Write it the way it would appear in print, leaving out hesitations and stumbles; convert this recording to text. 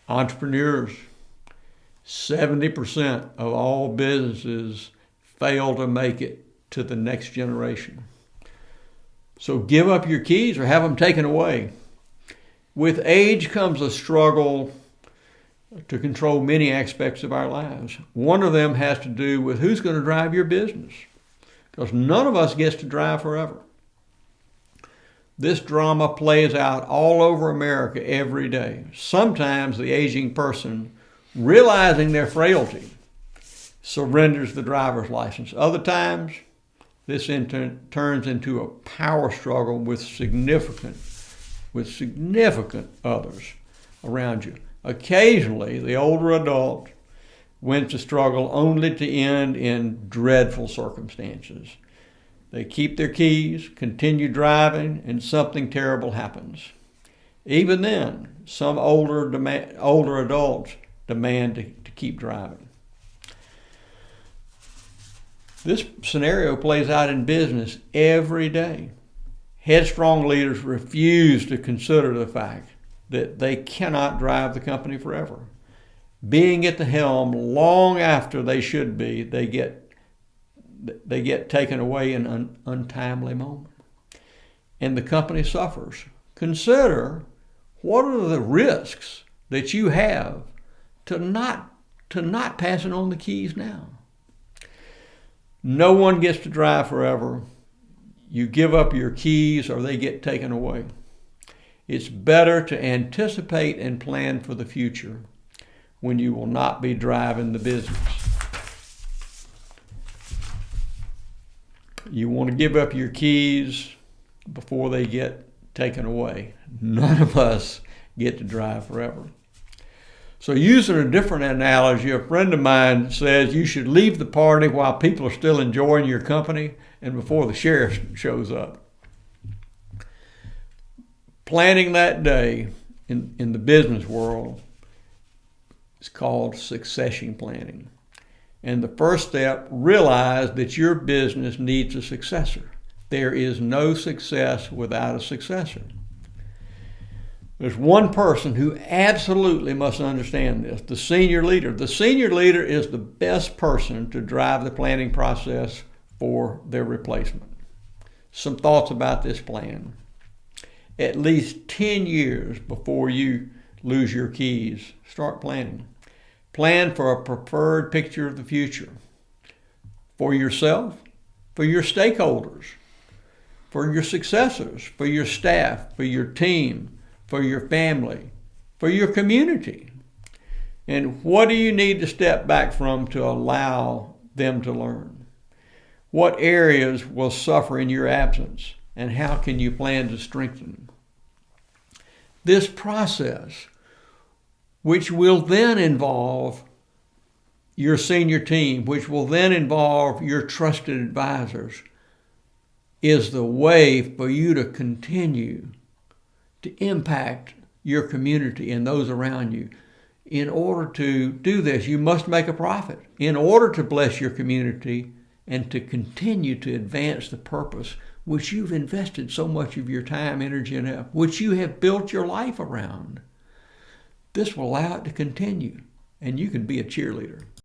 Entrepreneurs, 70% of all businesses fail to make it to the next generation. So give up your keys or have them taken away. With age comes a struggle to control many aspects of our lives. One of them has to do with who's going to drive your business, because none of us gets to drive forever. This drama plays out all over America every day. Sometimes the aging person, realizing their frailty, surrenders the driver's license. Other times, this turns into a power struggle with significant others around you. Occasionally, the older adult wins the struggle only to end in dreadful circumstances. They keep their keys, continue driving, and something terrible happens. Even then, some older adults demand to keep driving. This scenario plays out in business every day. Headstrong leaders refuse to consider the fact that they cannot drive the company forever. Being at the helm long after they should be, they get taken away in an untimely moment. And the company suffers. Consider what are the risks that you have to not passing on the keys now. No one gets to drive forever. You give up your keys or they get taken away. It's better to anticipate and plan for the future when you will not be driving the business. You want to give up your keys before they get taken away. None of us get to drive forever. So using a different analogy, a friend of mine says you should leave the party while people are still enjoying your company and before the sheriff shows up. Planning that day in the business world is called succession planning. And the first step, realize that your business needs a successor. There is no success without a successor. There's one person who absolutely must understand this, the senior leader. The senior leader is the best person to drive the planning process for their replacement. Some thoughts about this plan. At least 10 years before you lose your keys, start planning. Plan for a preferred picture of the future for yourself, for your stakeholders, for your successors, for your staff, for your team, for your family, for your community. And what do you need to step back from to allow them to learn? What areas will suffer in your absence, and how can you plan to strengthen them? This process, which will then involve your senior team, which will then involve your trusted advisors, is the way for you to continue to impact your community and those around you. In order to do this, you must make a profit. In order to bless your community and to continue to advance the purpose which you've invested so much of your time, energy, and effort, which you have built your life around. This will allow it to continue, and you can be a cheerleader.